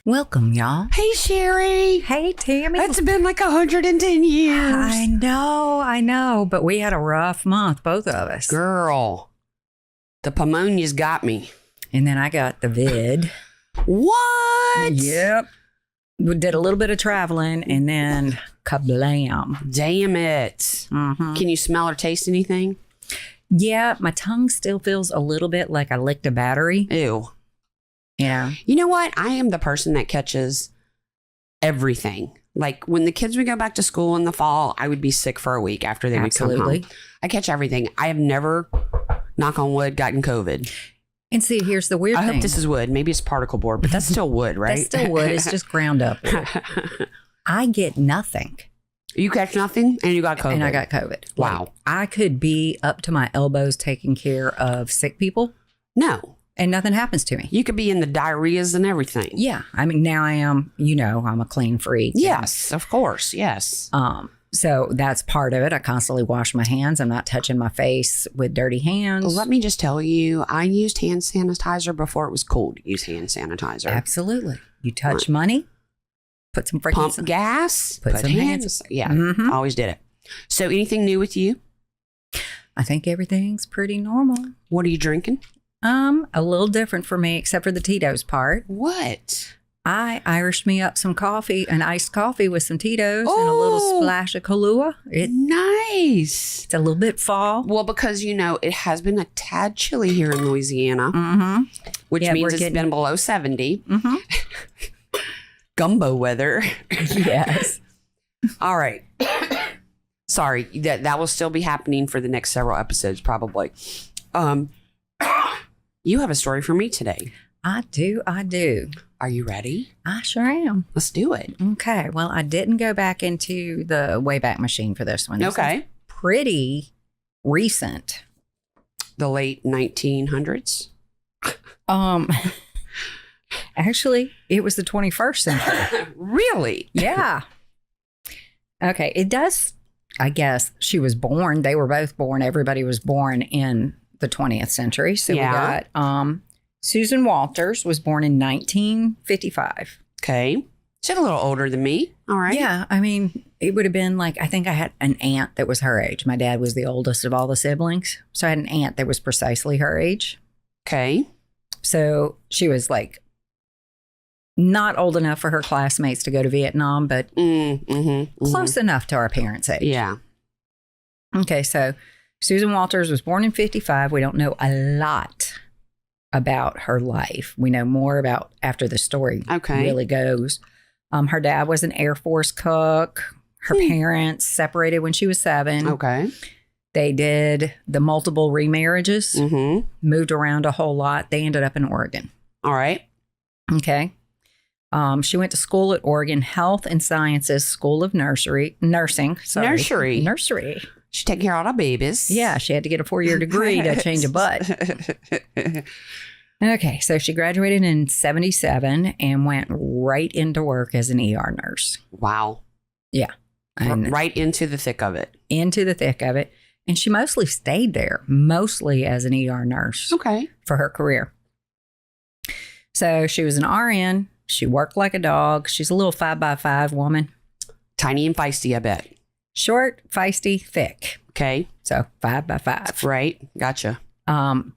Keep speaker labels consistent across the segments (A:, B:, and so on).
A: Welcome, y'all.
B: Hey, Sherri.
A: Hey, Tammy.
B: It's been like 110 years.
A: I know. But we had a rough month, both of us.
B: Girl, the pneumonia's got me.
A: And then I got the vid.
B: What?
A: Yep. We did a little bit of traveling and then kablam.
B: Damn it.
A: Mm-hmm.
B: Can you smell or taste anything?
A: Yeah, my tongue still feels a little bit like I licked a battery.
B: Ew.
A: Yeah.
B: You know what? I am the person that catches everything. Like when the kids would go back to school in the fall, I would be sick for a week after they would come home. I catch everything. I have never, knock on wood, gotten COVID.
A: And see, here's the weird thing.
B: I hope this is wood. Maybe it's particle board, but that's still wood, right?
A: That's still wood. It's just ground up wood. I get nothing.
B: You catch nothing and you got COVID.
A: And I got COVID.
B: Wow.
A: Like, I could be up to my elbows taking care of sick people.
B: No.
A: And nothing happens to me.
B: You could be in the diarrheas and everything.
A: Yeah. I mean, now I am, I'm a clean freak.
B: Yes, of course. Yes.
A: So that's part of it. I constantly wash my hands. I'm not touching my face with dirty hands.
B: Let me just tell you, I used hand sanitizer before it was cool to use hand sanitizer.
A: Absolutely. You touch money, put some freaking
B: pump gas,
A: put some hands.
B: Yeah,
A: Mm-hmm.
B: Always did it. So anything new with you?
A: I think everything's pretty normal.
B: What are you drinking?
A: A little different for me, except for the Tito's part.
B: What?
A: I Irished me up some coffee, an iced coffee with some Tito's and a little splash of Kahlua.
B: Nice.
A: It's a little bit fall.
B: Well, because, it has been a tad chilly here in Louisiana, which means it's been below 70.
A: Mm-hmm.
B: Gumbo weather.
A: Yes.
B: All right. Sorry, that will still be happening for the next several episodes, probably. You have a story for me today.
A: I do.
B: Are you ready?
A: I sure am.
B: Let's do it.
A: Okay. Well, I didn't go back into the Wayback Machine for this one. This is pretty recent.
B: The late 1900s?
A: Actually, it was the 21st century.
B: Really?
A: Yeah. Okay. It does, I guess, she was born. They were both born. Everybody was born in the 20th century. So we got Susan Walters was born in 1955.
B: Okay. She's a little older than me. All right.
A: Yeah. I mean, it would have been like, I think I had an aunt that was her age. My dad was the oldest of all the siblings. So I had an aunt that was precisely her age.
B: Okay.
A: So she was like not old enough for her classmates to go to Vietnam, but close enough to our parents' age.
B: Yeah.
A: Okay. So Susan Walters was born in 55. We don't know a lot about her life. We know more about after the story really goes. Her dad was an Air Force cook. Her parents separated when she was 7.
B: Okay.
A: They did the multiple remarriages, moved around a whole lot. They ended up in Oregon.
B: All right.
A: Okay. She went to school at Oregon Health and Sciences School of Nursing. Nursery.
B: She take care of all the babies.
A: Yeah, she had to get a 4-year degree to change a butt. Okay, so she graduated in 1977 and went right into work as an ER nurse.
B: Wow.
A: Yeah. And
B: right into the thick of it.
A: Into the thick of it. And she mostly stayed there, mostly as an ER nurse.
B: Okay.
A: For her career. So she was an RN. She worked like a dog. She's a little 5x5 woman.
B: Tiny and feisty, I bet.
A: Short, feisty, thick.
B: Okay.
A: So 5x5.
B: Right. Gotcha.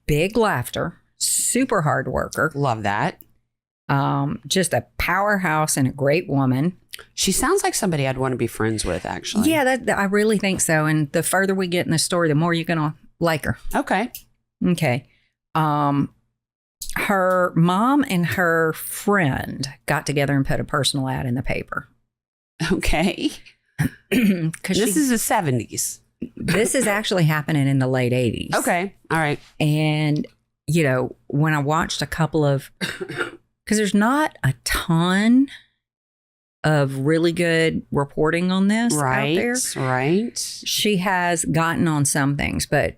A: Big laughter. Super hard worker.
B: Love that.
A: Just a powerhouse and a great woman.
B: She sounds like somebody I'd want to be friends with, actually.
A: Yeah, I really think so. And the further we get in the story, the more you're going to like her.
B: Okay.
A: Okay. Her mom and her friend got together and put a personal ad in the paper.
B: Okay. This is the 70s.
A: This is actually happening in the late 80s.
B: Okay. All right.
A: And, when I watched a couple of, because there's not a ton of really good reporting on this out there.
B: Right.
A: She has gotten on some things, but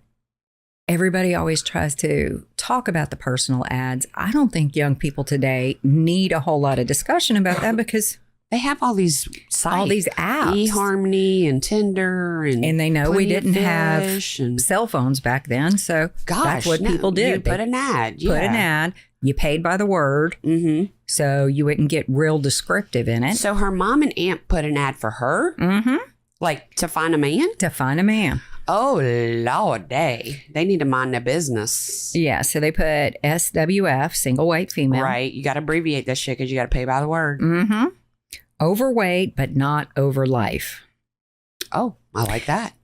A: everybody always tries to talk about the personal ads. I don't think young people today need a whole lot of discussion about that because
B: They have all these sites.
A: All these apps.
B: eHarmony and Tinder. And
A: they know we didn't have cell phones back then. So that's what people did.
B: You put an ad.
A: Put an ad. You paid by the word.
B: Mm-hmm.
A: So you wouldn't get real descriptive in it.
B: So her mom and aunt put an ad for her?
A: Mm-hmm.
B: Like to find a man?
A: To find a man.
B: Oh, Lord day. They need to mind their business.
A: Yeah. So they put SWF, single white female.
B: Right. You got to abbreviate that shit because you got to pay by the word.
A: Mm-hmm. Overweight, but not over life.
B: Oh, I like that.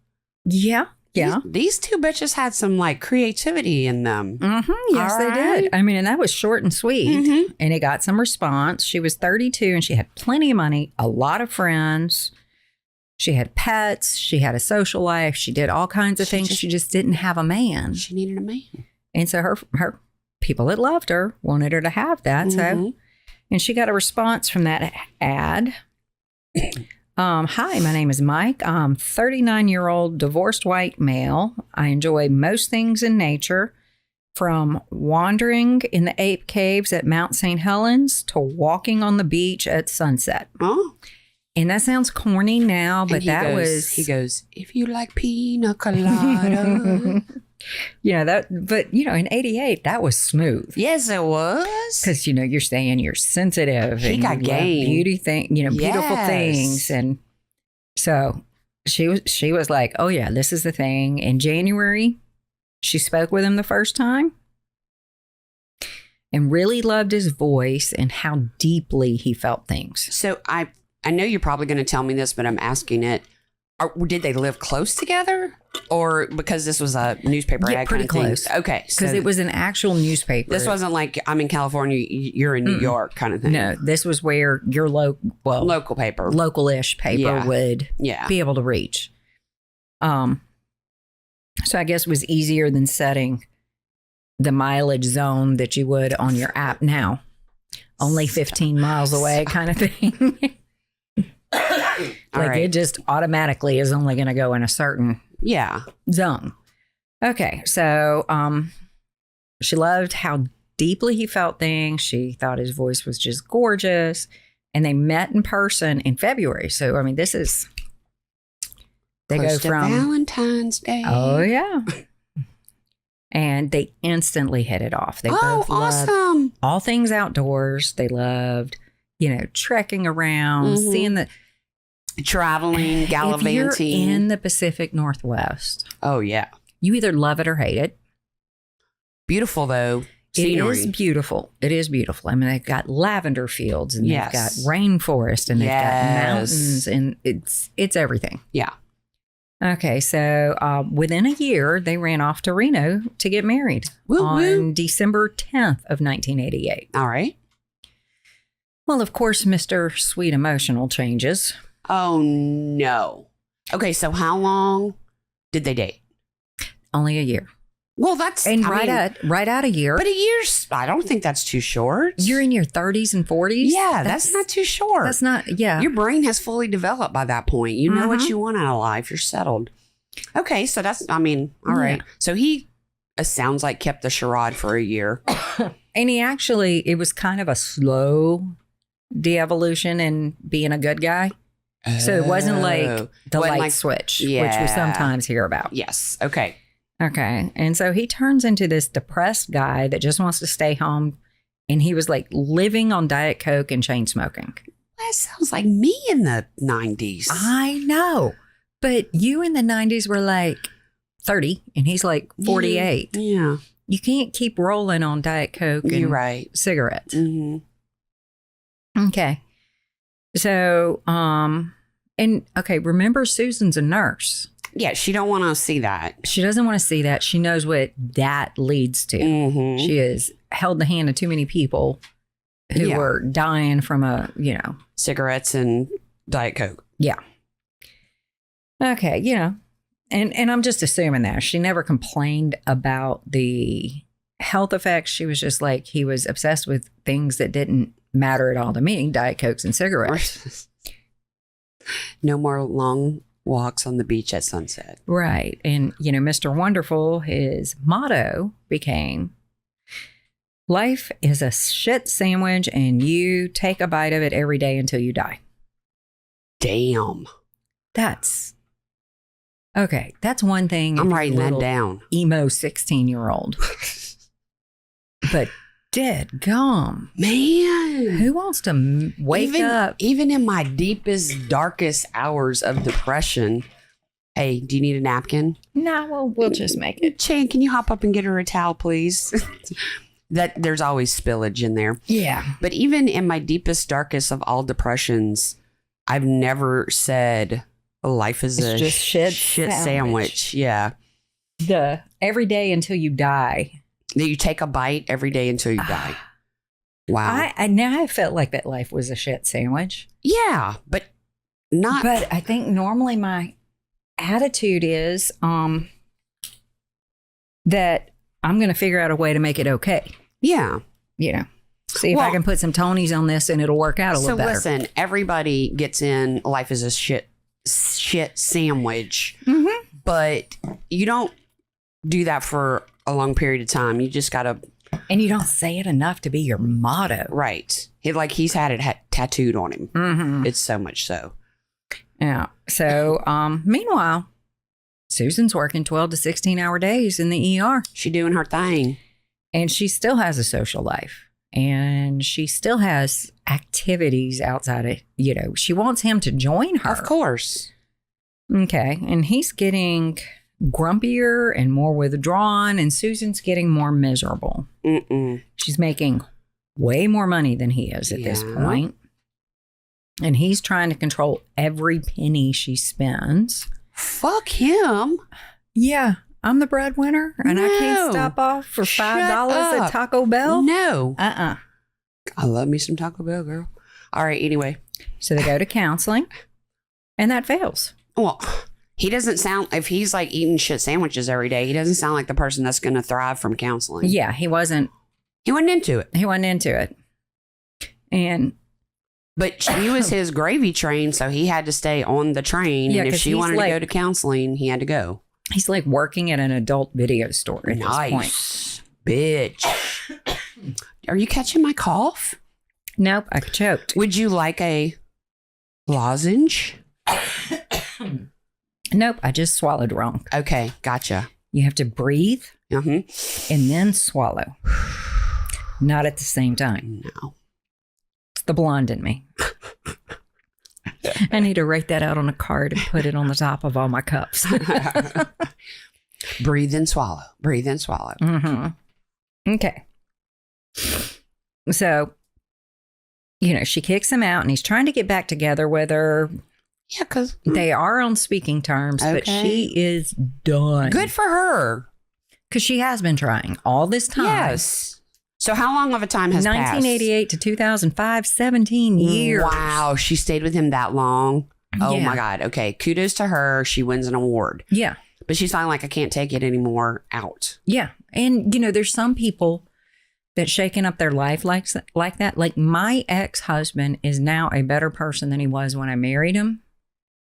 A: Yeah. Yeah.
B: These two bitches had some like creativity in them.
A: Mm-hmm. Yes, they did. I mean, and that was short and sweet.
B: Mm-hmm.
A: And it got some response. She was 32 and she had plenty of money, a lot of friends. She had pets. She had a social life. She did all kinds of things. She just didn't have a man.
B: She needed a man.
A: And so her people that loved her wanted her to have that.
B: Mm-hmm.
A: So, and she got a response from that ad. Hi, my name is Mike. I'm 39-year-old divorced white male. I enjoy most things in nature, from wandering in the ape caves at Mount St. Helens to walking on the beach at sunset.
B: Oh.
A: And that sounds corny now, but
B: he goes, if you like pina colada.
A: But in 88, that was smooth.
B: Yes, it was.
A: Because, you're saying you're sensitive.
B: He
A: and
B: got game.
A: Beautiful things. And so she was like, oh yeah, this is the thing. In January, she spoke with him the first time and really loved his voice and how deeply he felt things.
B: So I know you're probably going to tell me this, but I'm asking it. Did they live close together? Or because this was a newspaper ad?
A: Pretty close.
B: Okay.
A: Because it was an actual newspaper.
B: This wasn't like, I'm in California, you're in New York kind of thing.
A: No, this was where your
B: local paper.
A: Local-ish paper would be able to reach. So I guess it was easier than setting the mileage zone that you would on your app now. Only 15 miles away kind of thing. It just automatically is only going to go in a certain zone. Okay, so she loved how deeply he felt things. She thought his voice was just gorgeous. And they met in person in February. So, I mean, this is... They
B: Close
A: go from
B: Valentine's Day.
A: Oh, yeah. And they instantly hit it off. They both
B: awesome.
A: loved all things outdoors. They loved, trekking around, seeing the...
B: Traveling, gallivanting.
A: If you're in the Pacific Northwest.
B: Oh, yeah.
A: You either love it or hate it.
B: Beautiful, though. Scenery.
A: It is beautiful. It is beautiful. I mean, they've got lavender fields and they've got rainforest and they've got mountains and it's everything.
B: Yeah.
A: Okay, so within a year, they ran off to Reno to get married on December 10th of 1988.
B: All right.
A: Well, of course, Mr. Sweet Emotional changes.
B: Oh, no. Okay, so how long did they date?
A: Only a year.
B: Well, that's...
A: right out a year.
B: But a year's... I don't think that's too short.
A: You're in your 30s and 40s?
B: Yeah, that's not too short.
A: That's not... Yeah.
B: Your brain has fully developed by that point. You know what you want out of life. You're settled. Okay, so that's... I mean, all right. So he, sounds like, kept the charade for a year.
A: And he actually... It was kind of a slow de-evolution in being a good guy. So it wasn't like the light switch, which we sometimes hear about.
B: Yes. Okay.
A: Okay. And so he turns into this depressed guy that just wants to stay home. And he was like living on Diet Coke and chain smoking.
B: That sounds like me in the 90s.
A: I know. But you in the 90s were like 30 and he's like 48.
B: Yeah.
A: You can't keep rolling on Diet Coke and cigarettes.
B: Mm-hmm.
A: Okay. So, remember Susan's a nurse.
B: Yeah, she don't want to see that.
A: She doesn't want to see that. She knows what that leads to.
B: Mm-hmm.
A: She has held the hand of too many people who were dying from
B: cigarettes and Diet Coke.
A: Yeah. Okay, and I'm just assuming that. She never complained about the health effects. She was just like, he was obsessed with things that didn't matter at all to me, Diet Cokes and cigarettes.
B: No more long walks on the beach at sunset.
A: Right. And, Mr. Wonderful, his motto became, life is a shit sandwich and you take a bite of it every day until you die.
B: Damn.
A: That's okay. That's one thing.
B: I'm writing that down.
A: Emo 16-year-old. But dead gum.
B: Man.
A: Who wants to wake up?
B: Even in my deepest, darkest hours of depression. Hey, do you need a napkin?
A: No, well, we'll just make it.
B: Chan, can you hop up and get her a towel, please? That there's always spillage in there.
A: Yeah.
B: But even in my deepest, darkest of all depressions, I've never said life is
A: it's
B: a
A: just shit
B: sandwich. Yeah.
A: The every day until you die.
B: That you take a bite every day until you die. Wow.
A: I felt like that life was a shit sandwich.
B: Yeah, but not.
A: But I think normally my attitude is that I'm going to figure out a way to make it okay.
B: Yeah.
A: You know, see if I can put some Tonys on this and it'll work out a little better.
B: So listen, everybody gets in life is a shit sandwich, but you don't do that for a long period of time. You just got to.
A: And you don't say it enough to be your motto.
B: Right. He's had it tattooed on him. Mm-hmm. It's so much so.
A: Yeah. So, meanwhile, Susan's working 12 to 16-hour days in the ER.
B: She doing her thing.
A: And she still has a social life. And she still has activities outside of, she wants him to join her.
B: Of course.
A: Okay. And he's getting grumpier and more withdrawn. And Susan's getting more miserable. She's making way more money than he is at this point. And he's trying to control every penny she spends.
B: Fuck him.
A: Yeah. I'm the breadwinner and I can't stop off for $5 at Taco Bell.
B: No. I love me some Taco Bell, girl. All right. Anyway.
A: So they go to counseling and that fails.
B: Well, he doesn't sound, if he's like eating shit sandwiches every day, he doesn't sound like the person that's going to thrive from counseling.
A: Yeah. He wasn't
B: into it. But she was his gravy train, so he had to stay on the train. Yeah, and if she wanted to go to counseling, he had to go.
A: He's like working at an adult video store at this point.
B: Bitch. Are you catching my cough?
A: Nope, I choked.
B: Would you like a lozenge?
A: Nope, I just swallowed wrong.
B: Okay, gotcha.
A: You have to breathe and then swallow. Not at the same time.
B: No.
A: It's the blonde in me. I need to write that out on a card and put it on the top of all my cups.
B: Breathe and swallow. Breathe and swallow.
A: Okay. So, she kicks him out and he's trying to get back together with her.
B: Yeah, because
A: they are on speaking terms, but she is done.
B: Good for her.
A: Because she has been trying all this time.
B: Yes. So how long of a time has
A: 1988 to 2005, 17 years.
B: Wow. She stayed with him that long. Oh my God. Okay. Kudos to her. She wins an award.
A: Yeah.
B: But she's finally like, I can't take it anymore. Out.
A: Yeah. And, there's some people that shaking up their life like that. Like my ex-husband is now a better person than he was when I married him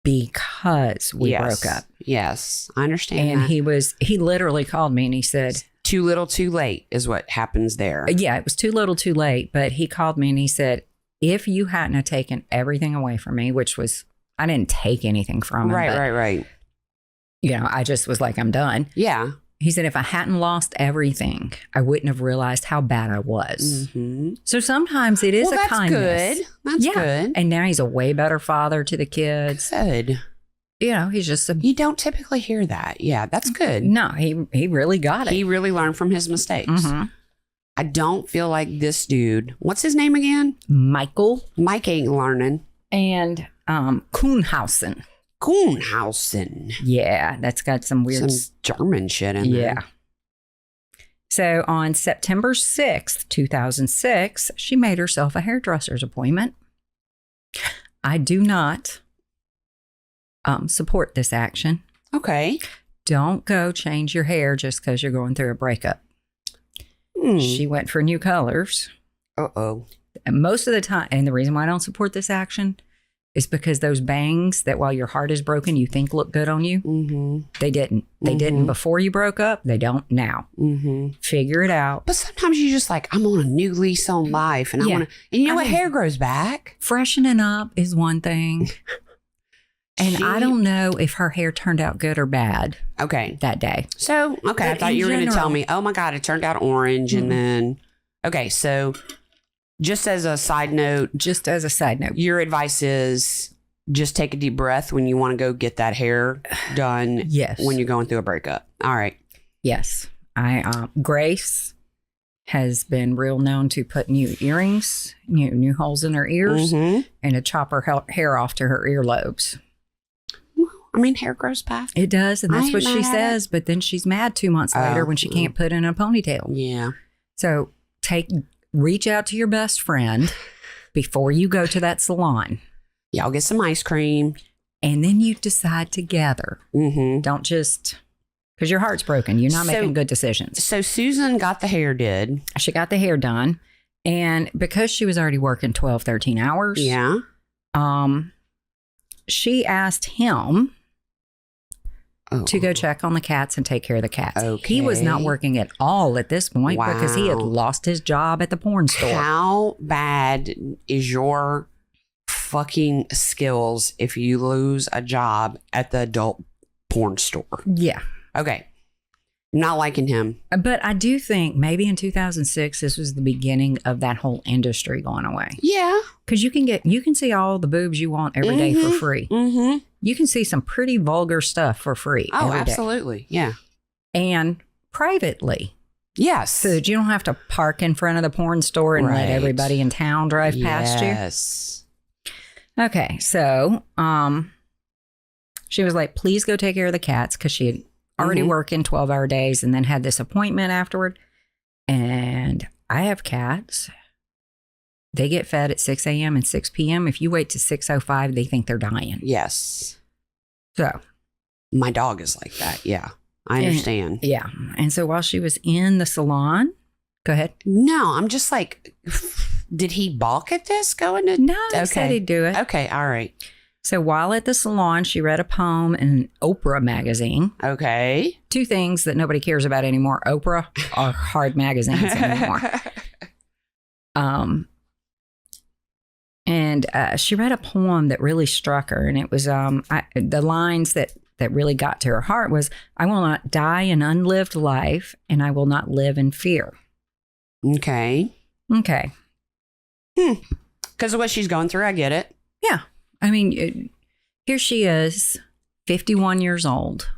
A: because we broke up.
B: Yes. I understand.
A: And he literally called me and he said,
B: too little, too late is what happens there.
A: Yeah, it was too little, too late. But he called me and he said, if you hadn't have taken everything away from me, which was, I didn't take anything from him.
B: Right.
A: I just was like, I'm done.
B: Yeah.
A: He said, if I hadn't lost everything, I wouldn't have realized how bad I was. So sometimes it is a kindness.
B: That's good.
A: And now he's a way better father to the kids.
B: Good.
A: He's just
B: you don't typically hear that. Yeah, that's good.
A: No, he really got it.
B: He really learned from his mistakes. I don't feel like this dude, what's his name again?
A: Michael.
B: Mike ain't learning.
A: And Kuhnhausen. Yeah, that's got some weird
B: German shit in there.
A: Yeah. So on September 6th, 2006, she made herself a hairdresser's appointment. I do not support this action.
B: Okay.
A: Don't go change your hair just because you're going through a breakup. She went for new colors.
B: And
A: most of the time, and the reason why I don't support this action is because those bangs that while your heart is broken, you think look good on you. They didn't. They didn't before you broke up. They don't now. Figure it out.
B: But sometimes you just like, I'm on a new lease on life and I want to, and you know what? Hair grows back.
A: Freshening up is one thing. And I don't know if her hair turned out good or bad.
B: Okay.
A: That day.
B: So, okay. I thought you were going to tell me, oh my God, it turned out orange. And then, okay. So just as a side note. Your advice is just take a deep breath when you want to go get that hair done.
A: Yes.
B: When you're going through a breakup. All right.
A: Yes. Grace has been real known to put new earrings, new holes in her ears, and to chop her hair off to her earlobes.
B: I mean, hair grows back.
A: It does, and that's what she says. But then she's mad 2 months later when she can't put in a ponytail.
B: Yeah.
A: So reach out to your best friend before you go to that salon.
B: Y'all get some ice cream.
A: And then you decide together. Don't just... Because your heart's broken. You're not making good decisions.
B: So Susan got the hair did.
A: She got the hair done. And because she was already working 12, 13 hours.
B: Yeah.
A: She asked him to go check on the cats and take care of the cats.
B: Okay.
A: He was not working at all at this point because he had lost his job at the porn store.
B: How bad is your fucking skills if you lose a job at the adult porn store?
A: Yeah.
B: Okay. Not liking him.
A: But I do think maybe in 2006, this was the beginning of that whole industry going away.
B: Yeah.
A: Because you can see all the boobs you want every day for free. You can see some pretty vulgar stuff for free.
B: Oh, absolutely. Yeah.
A: And privately.
B: Yes.
A: So that you don't have to park in front of the porn store and let everybody in town drive past you.
B: Yes.
A: Okay. So, she was like, please go take care of the cats because she had already working 12-hour days and then had this appointment afterward. And I have cats. They get fed at 6 a.m. and 6 p.m. If you wait to 6:05, they think they're dying.
B: Yes.
A: So.
B: My dog is like that. Yeah. I understand.
A: Yeah. And so while she was in the salon, go ahead.
B: No, I'm just like, did he balk at this going to?
A: No, he said he'd do it.
B: Okay. All right.
A: So while at the salon, she read a poem in an Oprah magazine.
B: Okay.
A: Two things that nobody cares about anymore. Oprah or hard magazines anymore. And she read a poem that really struck her. And it was the lines that really got to her heart was, I will not die an unlived life and I will not live in fear.
B: Okay.
A: Okay.
B: Because of what she's going through, I get it.
A: Yeah. I mean, here she is, 51 years old,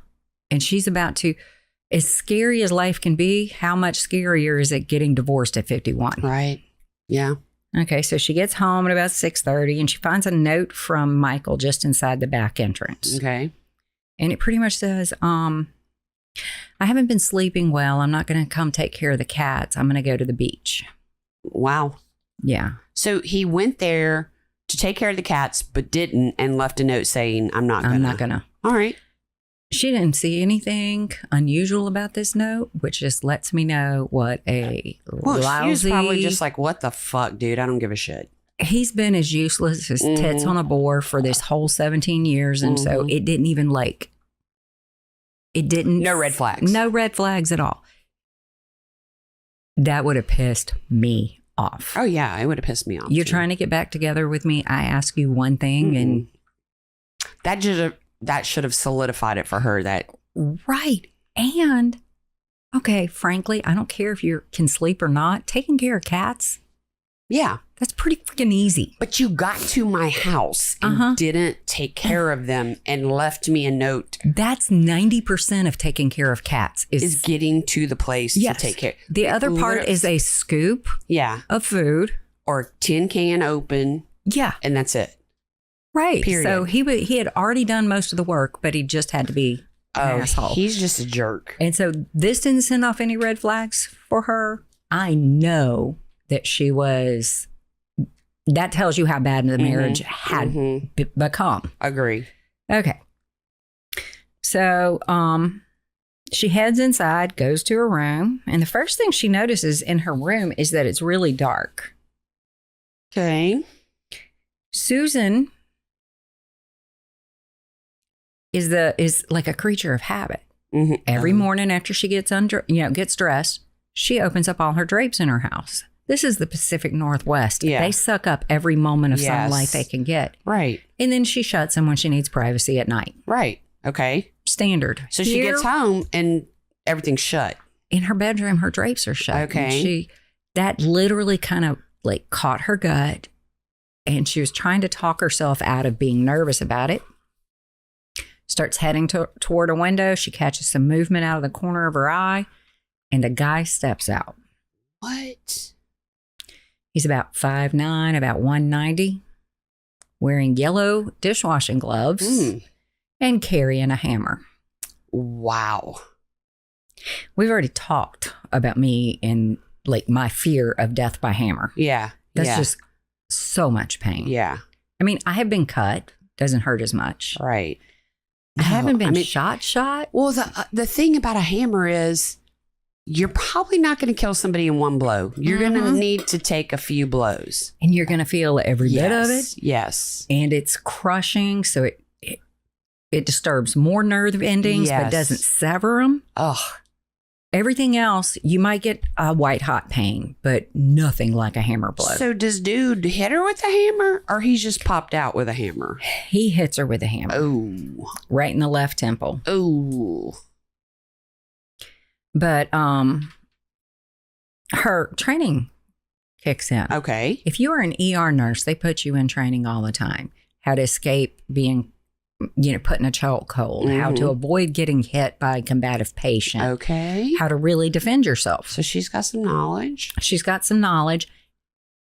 A: and she's about to, as scary as life can be, how much scarier is it getting divorced at 51?
B: Right. Yeah.
A: Okay, so she gets home at about 6:30, and she finds a note from Michael just inside the back entrance.
B: Okay.
A: And it pretty much says, I haven't been sleeping well. I'm not going to come take care of the cats. I'm going to go to the beach.
B: Wow.
A: Yeah.
B: So he went there to take care of the cats, but didn't, and left a note saying, I'm not gonna. All right.
A: She didn't see anything unusual about this note, which just lets me know what a lousy...
B: She was probably just like, what the fuck, dude? I don't give a shit.
A: He's been as useless as tits on a board for this whole 17 years, and so it didn't even No
B: red flags.
A: No red flags at all. That would have pissed me off.
B: Oh, yeah, it would have pissed me off.
A: You're trying to get back together with me. I ask you one thing, and
B: that should have solidified it for her. That
A: right. And okay, frankly, I don't care if you can sleep or not. Taking care of cats,
B: yeah,
A: that's pretty freaking easy.
B: But you got to my house and didn't take care of them and left me a note.
A: That's 90% of taking care of cats
B: is getting to the place to take care.
A: The other part is a scoop of food.
B: Or tin can open.
A: Yeah.
B: And that's it.
A: Right.
B: Period.
A: So he had already done most of the work, but he just had to be an asshole.
B: He's just a jerk.
A: And so this didn't send off any red flags for her. I know that she was... That tells you how bad the marriage had become.
B: Agree.
A: Okay. So she heads inside, goes to her room, and the first thing she notices in her room is that it's really dark.
B: Okay.
A: Susan is like a creature of habit. Every morning after she gets dressed, she opens up all her drapes in her house. This is the Pacific Northwest. Yeah. They suck up every moment of sunlight they can get.
B: Right.
A: And then she shuts him when she needs privacy at night.
B: Right. Okay.
A: Standard.
B: So she gets home and everything's shut.
A: In her bedroom, her drapes are shut.
B: Okay.
A: That literally kind of like caught her gut. And she was trying to talk herself out of being nervous about it. Starts heading toward a window. She catches some movement out of the corner of her eye. And a guy steps out.
B: What?
A: He's about 5'9", about 190, wearing yellow dishwashing gloves and carrying a hammer.
B: Wow.
A: We've already talked about me and like my fear of death by hammer.
B: Yeah.
A: That's just so much pain.
B: Yeah.
A: I mean, I have been cut. Doesn't hurt as much.
B: Right.
A: I haven't been shot.
B: Well, the thing about a hammer is you're probably not going to kill somebody in one blow. You're going to need to take a few blows.
A: And you're going to feel every bit of it.
B: Yes.
A: And it's crushing. So it disturbs more nerve endings, but doesn't sever them.
B: Ugh.
A: Everything else, you might get a white hot pain, but nothing like a hammer blow.
B: So does dude hit her with a hammer or he's just popped out with a hammer?
A: He hits her with a hammer.
B: Oh.
A: Right in the left temple.
B: Oh.
A: But her training kicks in.
B: Okay.
A: If you are an ER nurse, they put you in training all the time. How to escape being, put in a chokehold. How to avoid getting hit by a combative patient.
B: Okay.
A: How to really defend yourself.
B: So she's got some knowledge.
A: She's got some knowledge.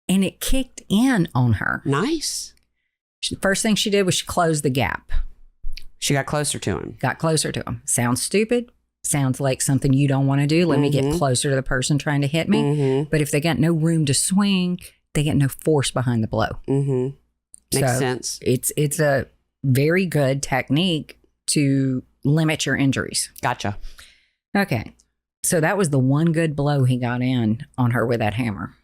A: And it kicked in on her.
B: Nice.
A: First thing she did was she closed the gap.
B: She got closer to him.
A: Got closer to him. Sounds stupid. Sounds like something you don't want to do. Let me get closer to the person trying to hit me. But if they got no room to swing, they get no force behind the blow.
B: Makes sense.
A: It's a very good technique to limit your injuries.
B: Gotcha.
A: Okay. So that was the one good blow he got in on her with that hammer.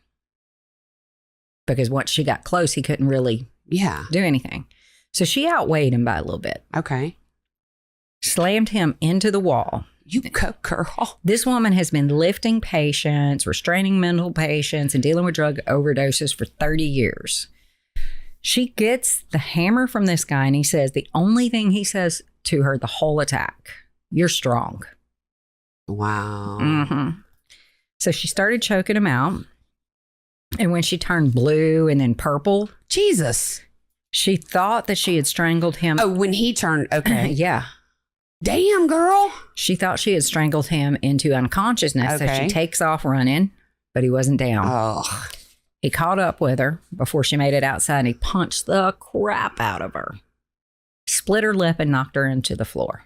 A: Because once she got close, he couldn't really do anything. So she outweighed him by a little bit.
B: Okay.
A: Slammed him into the wall.
B: You go, girl.
A: This woman has been lifting patients, restraining mental patients, and dealing with drug overdoses for 30 years. She gets the hammer from this guy, and he says the only thing he says to her the whole attack, "You're strong."
B: Wow.
A: So she started choking him out. And when she turned blue and then purple,
B: Jesus,
A: she thought that she had strangled him.
B: Oh, when he turned, okay.
A: Yeah.
B: Damn, girl.
A: She thought she had strangled him into unconsciousness. So she takes off running, but he wasn't down.
B: Oh.
A: He caught up with her before she made it outside, and he punched the crap out of her. Split her lip and knocked her into the floor.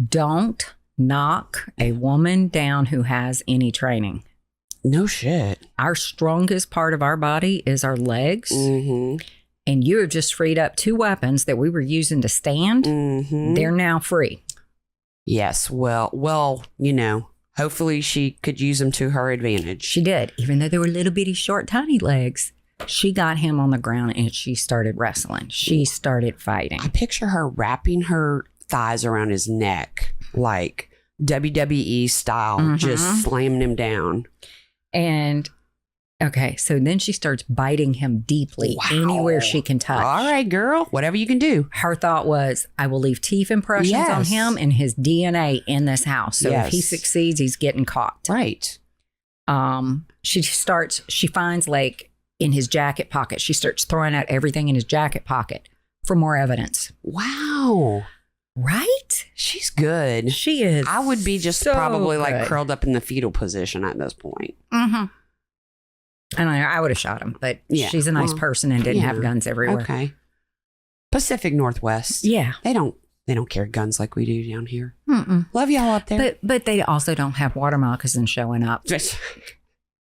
A: Don't knock a woman down who has any training.
B: No shit.
A: Our strongest part of our body is our legs. And you have just freed up two weapons that we were using to stand. They're now free.
B: Yes. Well, hopefully she could use them to her advantage.
A: She did. Even though they were little bitty, short, tiny legs, she got him on the ground and she started wrestling. She started fighting.
B: I picture her wrapping her thighs around his neck, like WWE style, just slamming him down.
A: And okay, so then she starts biting him deeply anywhere she can touch.
B: All right, girl, whatever you can do.
A: Her thought was, I will leave teeth impressions on him and his DNA in this house. So if he succeeds, he's getting caught.
B: Right.
A: She finds like in his jacket pocket, she starts throwing out everything in his jacket pocket for more evidence.
B: Wow.
A: Right?
B: She's good.
A: She is.
B: I would be just
A: so
B: probably
A: good.
B: like curled up in the fetal position at this point.
A: And I would have shot him, but she's a nice person and didn't have guns everywhere.
B: Okay. Pacific Northwest.
A: Yeah.
B: They don't carry guns like we do down here. Love y'all up there.
A: But they also don't have water moccasins showing up.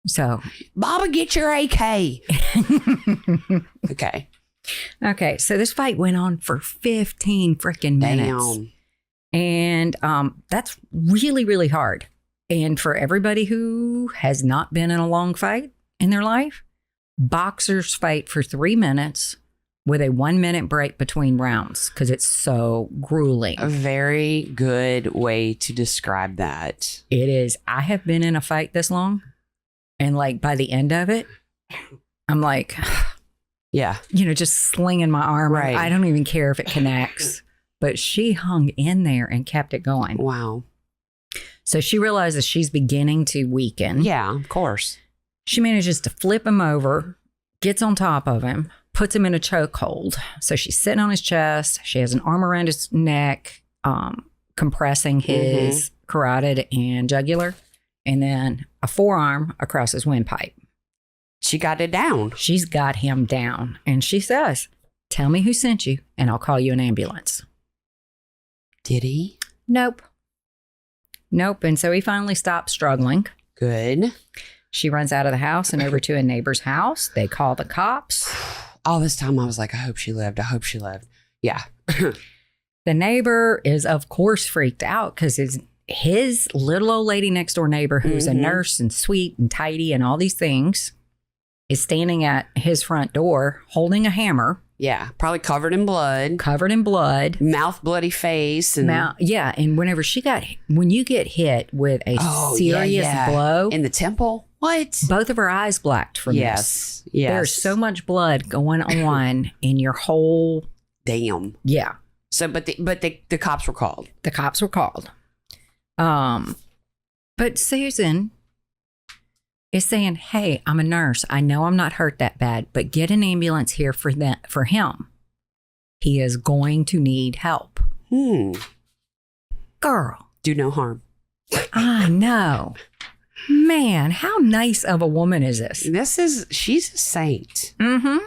A: So
B: Baba, get your AK. Okay.
A: Okay, so this fight went on for 15 freaking minutes. And that's really, really hard. And for everybody who has not been in a long fight in their life, boxers fight for 3 minutes with a 1 minute break between rounds because it's so grueling.
B: A very good way to describe that.
A: It is. I have been in a fight this long And like by the end of it, I'm like,
B: yeah,
A: just slinging my arm.
B: Right.
A: I don't even care if it connects. But she hung in there and kept it going.
B: Wow.
A: So she realizes she's beginning to weaken.
B: Yeah, of course.
A: She manages to flip him over, gets on top of him, puts him in a chokehold. So she's sitting on his chest. She has an arm around his neck, compressing his carotid and jugular, and then a forearm across his windpipe.
B: She got it down.
A: She's got him down. And she says, "Tell me who sent you, and I'll call you an ambulance."
B: Did he?
A: Nope. And so he finally stopped struggling.
B: Good.
A: She runs out of the house and over to a neighbor's house. They call the cops.
B: All this time I was like, I hope she lived. Yeah.
A: The neighbor is, of course, freaked out because his little old lady next door neighbor, who's a nurse and sweet and tidy and all these things, is standing at his front door holding a hammer.
B: Yeah, probably covered in blood.
A: Mouth
B: bloody face. And
A: yeah, and when you get hit with a serious blow.
B: In the temple? What?
A: Both of her eyes blacked from this.
B: Yes.
A: There's so much blood going on in your whole...
B: Damn.
A: Yeah.
B: So, but the cops were called.
A: The cops were called. But Susan is saying, "Hey, I'm a nurse. I know I'm not hurt that bad, but get an ambulance here for him. He is going to need help." Girl.
B: Do no harm.
A: I know. Man, how nice of a woman is this?
B: She's a saint.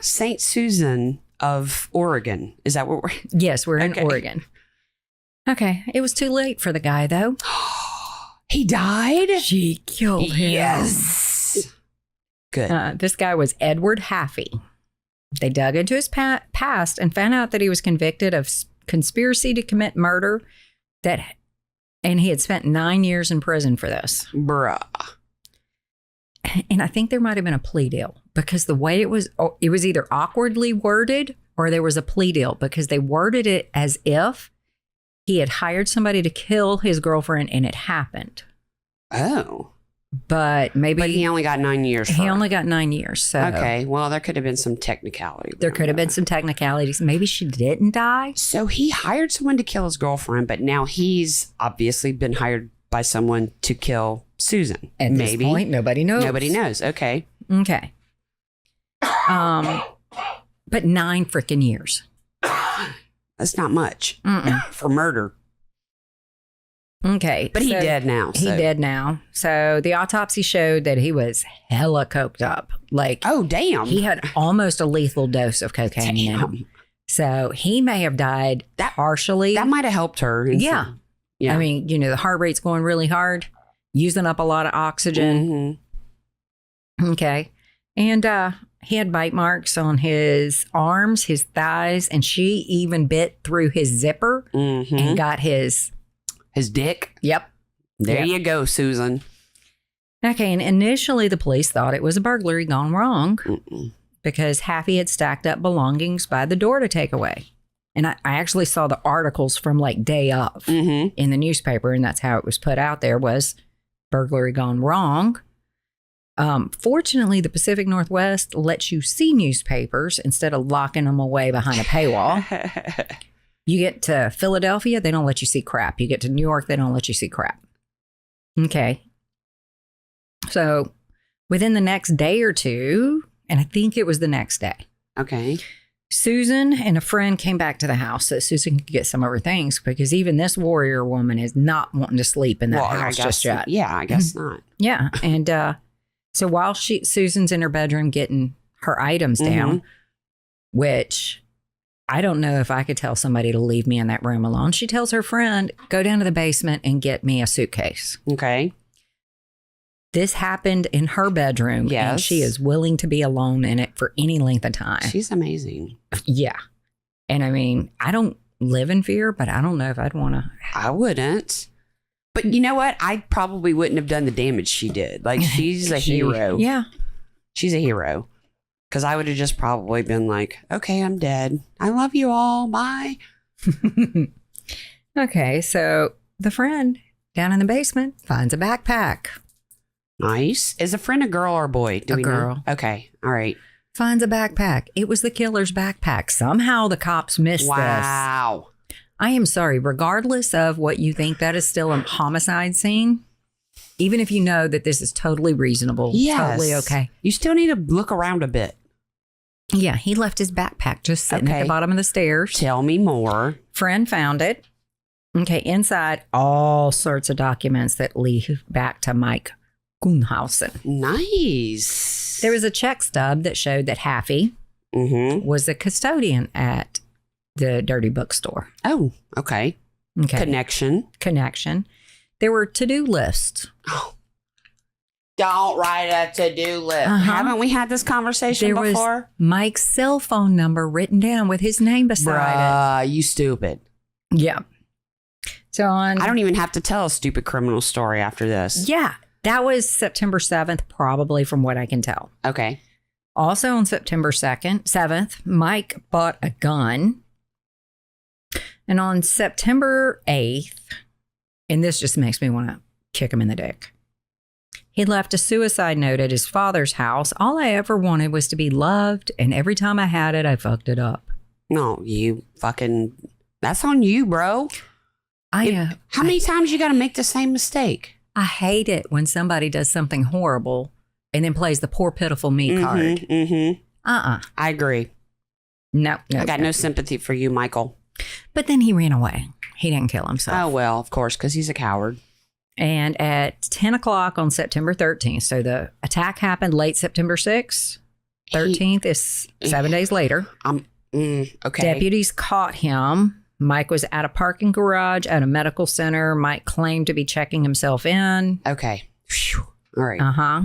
B: Saint Susan of Oregon. Is that what we're...
A: Yes, we're in Oregon. Okay. It was too late for the guy, though.
B: He died?
A: She killed him.
B: Yes. Good.
A: This guy was Edward Haffey. They dug into his past and found out that he was convicted of conspiracy to commit murder, and he had spent 9 years in prison for this.
B: Bruh.
A: And I think there might have been a plea deal because the way it was either awkwardly worded or there was a plea deal because they worded it as if he had hired somebody to kill his girlfriend and it happened.
B: Oh.
A: But
B: he only got 9 years.
A: He only got 9 years. So
B: okay. Well, there could have been some technicality.
A: There could have been some technicalities. Maybe she didn't die.
B: So he hired someone to kill his girlfriend, but now he's obviously been hired by someone to kill Susan.
A: At this point, nobody knows.
B: Nobody knows. Okay.
A: Okay. But 9 freaking years.
B: That's not much for murder.
A: Okay.
B: But he dead now.
A: He dead now. So the autopsy showed that he was hella coked up. Like,
B: oh, damn.
A: He had almost a lethal dose of cocaine in him. So he may have died partially.
B: That might have helped her.
A: Yeah.
B: Yeah.
A: I mean, the heart rate's going really hard, using up a lot of oxygen. Okay. And he had bite marks on his arms, his thighs, and she even bit through his zipper and got his
B: dick.
A: Yep.
B: There you go, Susan.
A: Okay. And initially the police thought it was a burglary gone wrong because Haffey had stacked up belongings by the door to take away. And I actually saw the articles from like day of in the newspaper, and that's how it was put out there, was burglary gone wrong. Fortunately, the Pacific Northwest lets you see newspapers instead of locking them away behind a paywall. You get to Philadelphia, they don't let you see crap. You get to New York, they don't let you see crap. Okay. So within the next day or two, and I think it was the next day.
B: Okay.
A: Susan and a friend came back to the house so Susan could get some of her things, because even this warrior woman is not wanting to sleep in that house just yet.
B: Yeah, I guess not.
A: Yeah. And so while Susan's in her bedroom getting her items down, which I don't know if I could tell somebody to leave me in that room alone, she tells her friend, go down to the basement and get me a suitcase.
B: Okay.
A: This happened in her bedroom, and she is willing to be alone in it for any length of time.
B: She's amazing.
A: Yeah. And I mean, I don't live in fear, but I don't know if I'd want to.
B: I wouldn't. But you know what? I probably wouldn't have done the damage she did. Like, she's a hero.
A: Yeah.
B: She's a hero. Because I would have just probably been like, okay, I'm dead. I love you all. Bye.
A: Okay. So the friend down in the basement finds a backpack.
B: Nice. Is a friend a girl or a boy?
A: A girl.
B: Know? Okay. All right.
A: Finds a backpack. It was the killer's backpack. Somehow the cops missed this.
B: Wow.
A: I am sorry. Regardless of what you think, that is still a homicide scene. Even if you know that this is totally reasonable.
B: Yes.
A: Totally okay.
B: You still need to look around a bit.
A: Yeah. He left his backpack just sitting at the bottom of the stairs.
B: Tell me more.
A: Friend found it. Okay. Inside, all sorts of documents that lead back to Mike Kuhnhausen.
B: Nice.
A: There was a check stub that showed that Haffey was a custodian at the dirty bookstore.
B: Oh, okay. Connection.
A: There were to-do lists.
B: Oh. Don't write a to-do list. Haven't we had this conversation before?
A: Was Mike's cell phone number written down with his name beside
B: it. You stupid.
A: Yeah. So I
B: don't even have to tell a stupid criminal story after this.
A: Yeah. That was September 7th, probably from what I can tell.
B: Okay.
A: Also on September 7th, Mike bought a gun. And on September 8th, and this just makes me want to kick him in the dick, he left a suicide note at his father's house. All I ever wanted was to be loved, and every time I had it, I fucked it up.
B: No, that's on you, bro. How many times you got to make the same mistake?
A: I hate it when somebody does something horrible and then plays the poor, pitiful me card. I
B: agree.
A: No.
B: I got no sympathy for you, Michael.
A: But then he ran away. He didn't kill himself.
B: Oh, well, of course, because he's a coward.
A: And at 10 o'clock on September 13th, so the attack happened late September 6th. 13th is 7 days later.
B: Okay.
A: Deputies caught him. Mike was at a parking garage at a medical center. Mike claimed to be checking himself in.
B: Okay. Whew. All right.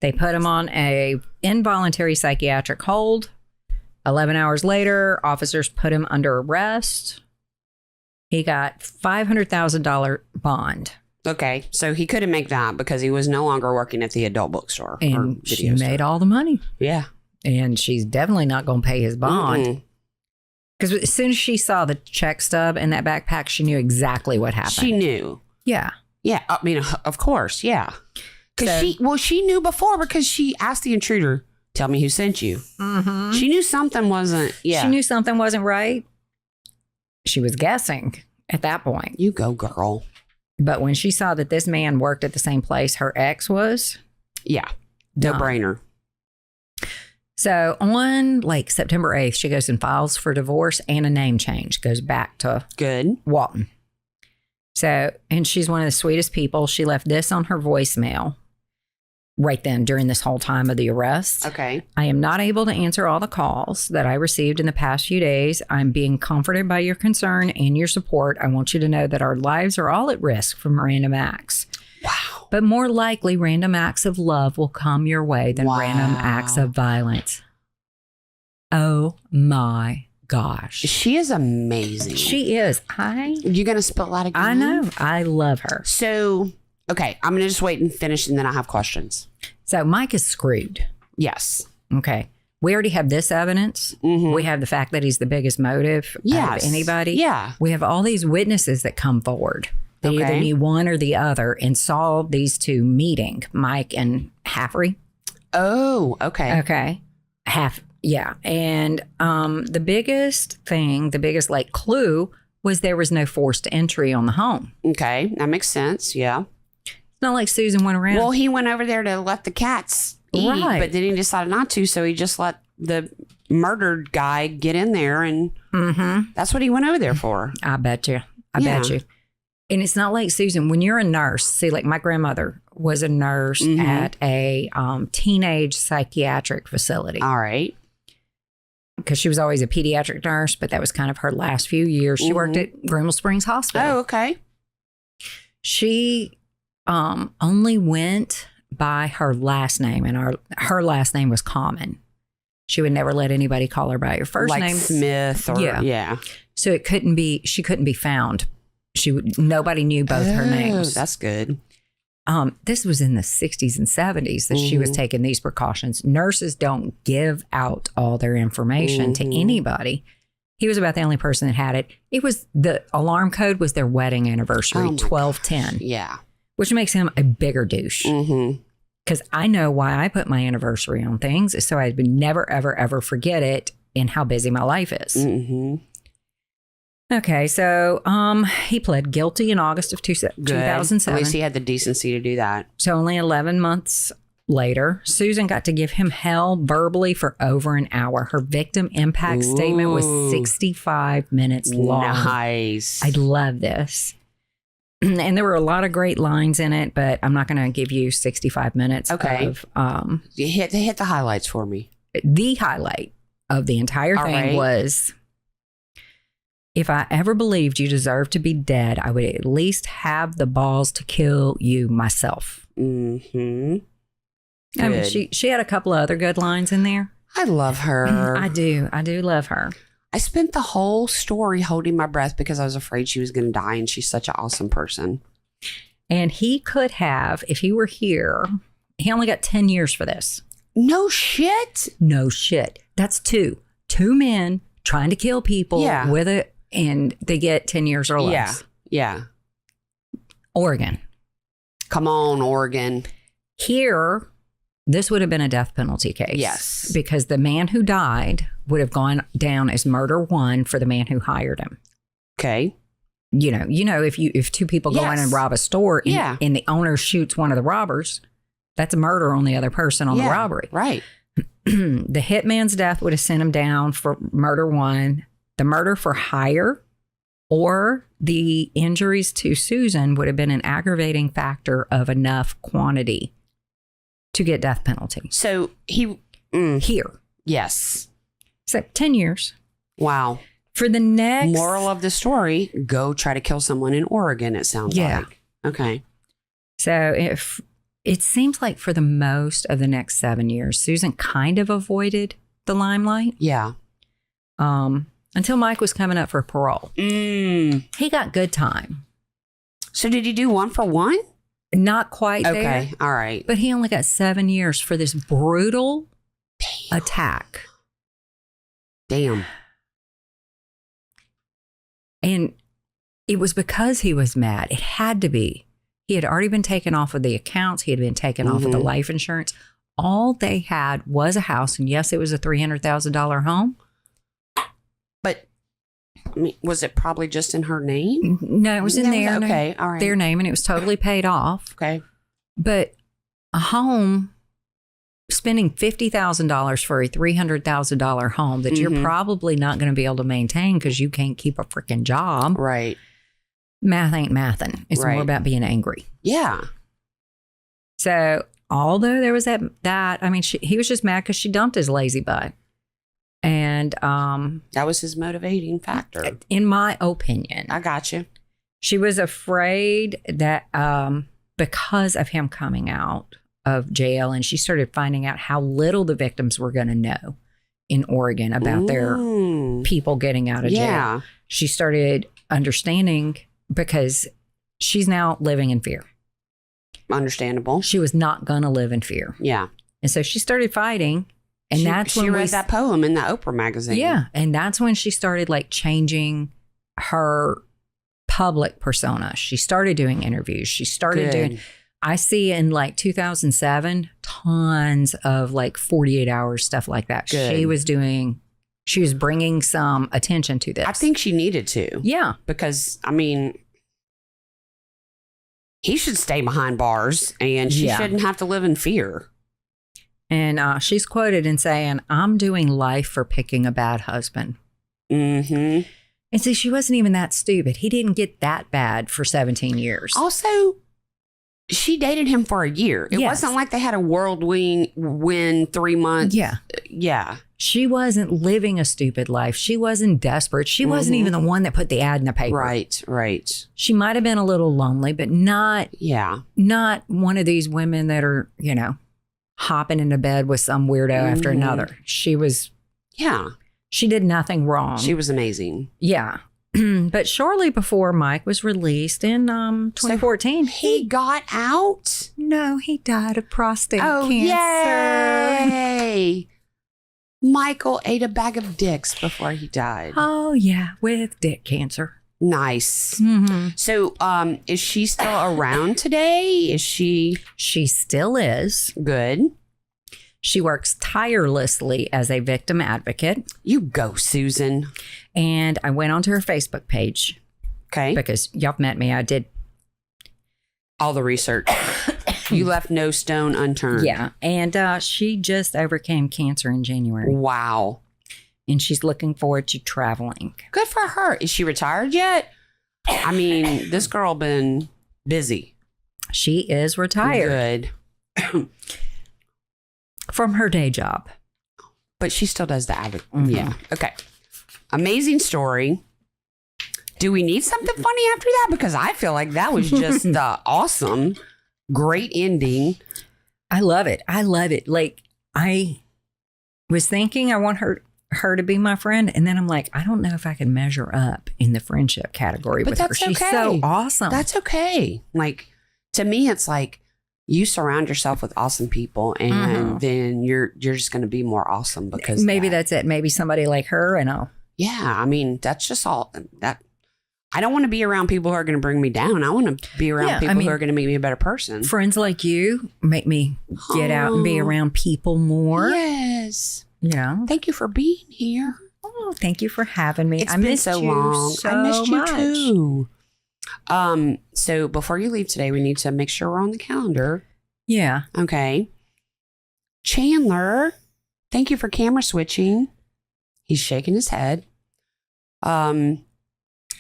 A: They put him on a involuntary psychiatric hold. 11 hours later, officers put him under arrest. He got $500,000 bond.
B: Okay. So he couldn't make that because he was no longer working at the adult bookstore.
A: And she made all the money.
B: Yeah.
A: And she's definitely not going to pay his bond. Because as soon as she saw the check stub in that backpack, she knew exactly what happened.
B: She knew.
A: Yeah.
B: Yeah. I mean, of course. Yeah. Because she knew before because she asked the intruder, tell me who sent you. She knew something wasn't. Yeah.
A: She knew something wasn't right. She was guessing at that point.
B: You go, girl.
A: But when she saw that this man worked at the same place her ex was.
B: Yeah. No brainer.
A: So on September 8th, she goes and files for divorce and a name change. Goes back to Walton. So, and she's one of the sweetest people. She left this on her voicemail right then during this whole time of the arrest.
B: Okay.
A: I am not able to answer all the calls that I received in the past few days. I'm being comforted by your concern and your support. I want you to know that our lives are all at risk from random acts.
B: Wow.
A: But more likely, random acts of love will come your way than random acts of violence. Oh my gosh.
B: She is amazing.
A: She is.
B: You're going to spill out again?
A: I know. I love her.
B: So, okay. I'm going to just wait and finish and then I have questions.
A: So Mike is screwed.
B: Yes.
A: Okay. We already have this evidence. We have the fact that he's the biggest motive of anybody.
B: Yeah.
A: We have all these witnesses that come forward. They either knew one or the other and saw these two meeting, Mike and Haffey.
B: Oh, okay.
A: Okay. Yeah. And the biggest clue was there was no forced entry on the home.
B: Okay. That makes sense. Yeah.
A: It's not like Susan went around.
B: Well, he went over there to let the cats eat, but then he decided not to. So he just let the murdered guy get in there. And that's what he went over there for.
A: I bet you. I bet you. And it's not like Susan, when you're a nurse, see, like my grandmother was a nurse at a teenage psychiatric facility.
B: All right.
A: Because she was always a pediatric nurse, but that was kind of her last few years. She worked at Greenville Springs Hospital.
B: Oh, okay.
A: She only went by her last name, and her last name was common. She would never let anybody call her by her first name.
B: Like Smith or, yeah.
A: So she couldn't be found. Nobody knew both her names.
B: That's good.
A: This was in the 60s and 70s that she was taking these precautions. Nurses don't give out all their information to anybody. He was about the only person that had it. It was the alarm code was their wedding anniversary, 12/10.
B: Yeah.
A: Which makes him a bigger douche. because I know why I put my anniversary on things is so I would never, ever, ever forget it and how busy my life is.
B: Mm-hmm.
A: Okay, so he pled guilty in August of 2007.
B: At least he had the decency to do that.
A: So only 11 months later, Susan got to give him hell verbally for over an hour. Her victim impact statement was 65 minutes long.
B: Nice.
A: I love this. And there were a lot of great lines in it, but I'm not going to give you 65 minutes.
B: Okay. You hit the highlights for me.
A: The highlight of the entire thing was, if I ever believed you deserved to be dead, I would at least have the balls to kill you myself.
B: Mm-hmm.
A: I mean, she had a couple of other good lines in there.
B: I love her.
A: I do love her.
B: I spent the whole story holding my breath because I was afraid she was going to die, and she's such an awesome person.
A: And he could have, if he were here, he only got 10 years for this.
B: No shit?
A: No shit. That's two men trying to kill people with it, and they get 10 years or less.
B: Yeah.
A: Oregon.
B: Come on, Oregon.
A: Here, this would have been a death penalty case.
B: Yes.
A: Because the man who died would have gone down as murder one for the man who hired him.
B: Okay.
A: You know, if two people go in and rob a store and the owner shoots one of the robbers, that's a murder on the other person on the robbery.
B: Right.
A: The hitman's death would have sent him down for murder one. The murder for hire or the injuries to Susan would have been an aggravating factor of enough quantity to get death penalty.
B: So he...
A: Here.
B: Yes.
A: So 10 years.
B: Wow.
A: For the next...
B: Moral of the story, go try to kill someone in Oregon, it sounds like. Okay.
A: So if it seems like for the most of the next 7 years, Susan kind of avoided the limelight.
B: Yeah.
A: Until Mike was coming up for parole. He got good time.
B: So did he do 1 for 1?
A: Not quite there.
B: Okay. All right.
A: But he only got 7 years for this brutal attack.
B: Damn.
A: And it was because he was mad. It had to be. He had already been taken off of the accounts. He had been taken off of the life insurance. All they had was a house. And yes, it was a $300,000 home.
B: But I mean, was it probably just in her name?
A: No, it was in their name.
B: Okay. All right.
A: Their name, and it was totally paid off.
B: Okay.
A: But a home, spending $50,000 for a $300,000 home that you're probably not going to be able to maintain because you can't keep a freaking job.
B: Right.
A: Math ain't mathin'. It's more about being angry.
B: Yeah.
A: So although there was that I mean, he was just mad because she dumped his lazy butt. And
B: that was his motivating factor.
A: In my opinion.
B: I got you.
A: She was afraid that because of him coming out of jail, and she started finding out how little the victims were going to know in Oregon about their people getting out of jail. She started understanding because she's now living in fear.
B: Understandable.
A: She was not going to live in fear.
B: Yeah.
A: And so she started fighting. And that's when
B: she read that poem in the Oprah magazine.
A: Yeah. And that's when she started like changing her public persona. She started doing interviews. She started doing, I see in like 2007, tons of like 48 hours, stuff like that.
B: Good.
A: She was bringing some attention to this.
B: I think she needed to.
A: Yeah.
B: Because, I mean, he should stay behind bars and she shouldn't have to live in fear.
A: And she's quoted in saying, "I'm doing life for picking a bad husband."
B: Mm-hmm.
A: And see, she wasn't even that stupid. He didn't get that bad for 17 years.
B: Also, she dated him for a year. It wasn't like they had a whirlwind 3 months.
A: Yeah.
B: Yeah.
A: She wasn't living a stupid life. She wasn't desperate. She wasn't even the one that put the ad in the paper.
B: Right.
A: She might have been a little lonely, but not one of these women that are, hopping into bed with some weirdo after another. She was, she did nothing wrong.
B: She was amazing.
A: Yeah. But shortly before Mike was released in 2014.
B: So he got out?
A: No, he died of prostate cancer.
B: Yay! Michael ate a bag of dicks before he died.
A: Oh, yeah, with dick cancer.
B: Nice. Mm-hmm. So, is she still around today? She
A: still is.
B: Good.
A: She works tirelessly as a victim advocate.
B: You go, Susan.
A: And I went onto her Facebook page.
B: Okay.
A: Because y'all met me. I did
B: all the research. You left no stone unturned.
A: Yeah. And she just overcame cancer in January.
B: Wow.
A: And she's looking forward to traveling.
B: Good for her. Is she retired yet? I mean, this girl been busy.
A: She is retired.
B: Good.
A: From her day job.
B: But she still does the advocate. Mm-hmm. Yeah. Okay. Amazing story. Do we need something funny after that? Because I feel like that was just awesome. Great ending.
A: I love it. Like, I was thinking I want her to be my friend. And then I'm like, I don't know if I can measure up in the friendship category with her. She's so awesome.
B: That's okay. Like, to me, it's like you surround yourself with awesome people and then you're just going to be more awesome because
A: maybe that's it. Maybe somebody like her and I'll.
B: Yeah. I mean, that's just all that. I don't want to be around people who are going to bring me down. I want to be around people who are going to make me a better person.
A: Friends like you make me get out and be around people more.
B: Yes.
A: Yeah.
B: Thank you for being here.
A: Oh, thank you for having me.
B: It's been so long. I missed you too. So before you leave today, we need to make sure we're on the calendar.
A: Yeah.
B: Okay. Chandler, thank you for camera switching. He's shaking his head.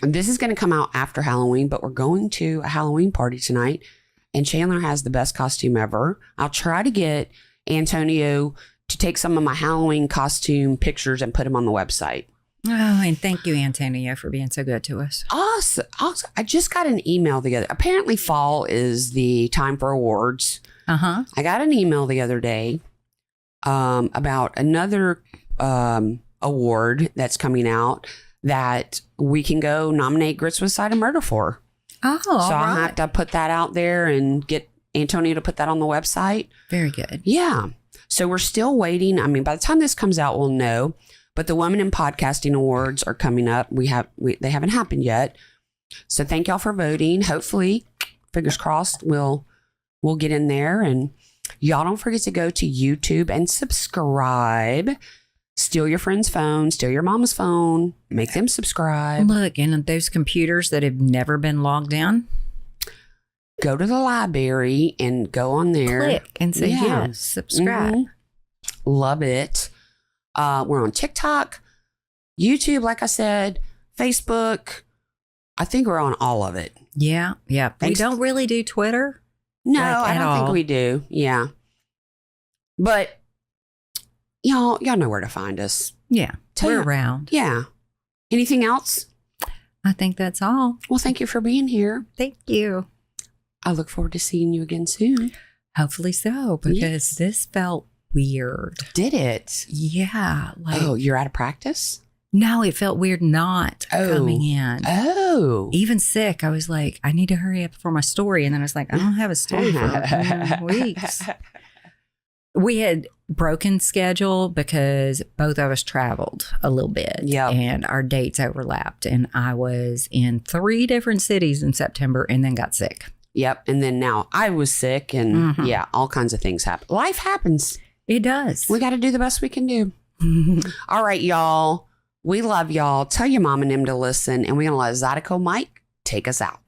B: This is going to come out after Halloween, but we're going to a Halloween party tonight, and Chandler has the best costume ever. I'll try to get Antonio to take some of my Halloween costume pictures and put them on the website.
A: Oh, and thank you, Antonio, for being so good to us.
B: Awesome. I just got an email together. Apparently fall is the time for awards. I got an email the other day about another award that's coming out that we can go nominate Grits with Side of Murder for.
A: Oh,
B: so I'll have to put that out there and get Antonio to put that on the website.
A: Very good.
B: Yeah. So we're still waiting. I mean, by the time this comes out, we'll know. But the Women in Podcasting Awards are coming up. They haven't happened yet. So thank y'all for voting. Hopefully, fingers crossed, we'll get in there. And y'all don't forget to go to YouTube and subscribe. Steal your friend's phone, steal your mama's phone, make them subscribe.
A: Look, and those computers that have never been logged in,
B: go to the library and go on there.
A: Click and say yes, subscribe.
B: Love it. We're on TikTok, YouTube, like I said, Facebook. I think we're on all of it.
A: Yeah. Yeah. We don't really do Twitter.
B: No, I don't think we do. Yeah. But y'all know where to find us.
A: Yeah. We're around.
B: Yeah. Anything else?
A: I think that's all.
B: Well, thank you for being here.
A: Thank you.
B: I look forward to seeing you again soon.
A: Hopefully so, because this felt weird.
B: Did it?
A: Yeah.
B: Like, you're out of practice?
A: No, it felt weird not coming in.
B: Oh.
A: Even sick, I was like, I need to hurry up for my story. And then I was like, I don't have a story for weeks. We had broken schedule because both of us traveled a little bit.
B: Yeah.
A: And our dates overlapped. And I was in 3 different cities in September and then got sick.
B: Yep. And then now I was sick and all kinds of things happen. Life happens.
A: It does.
B: We got to do the best we can do. All right, y'all. We love y'all. Tell your mom and them to listen. And we're going to let Zydeco Mike take us out.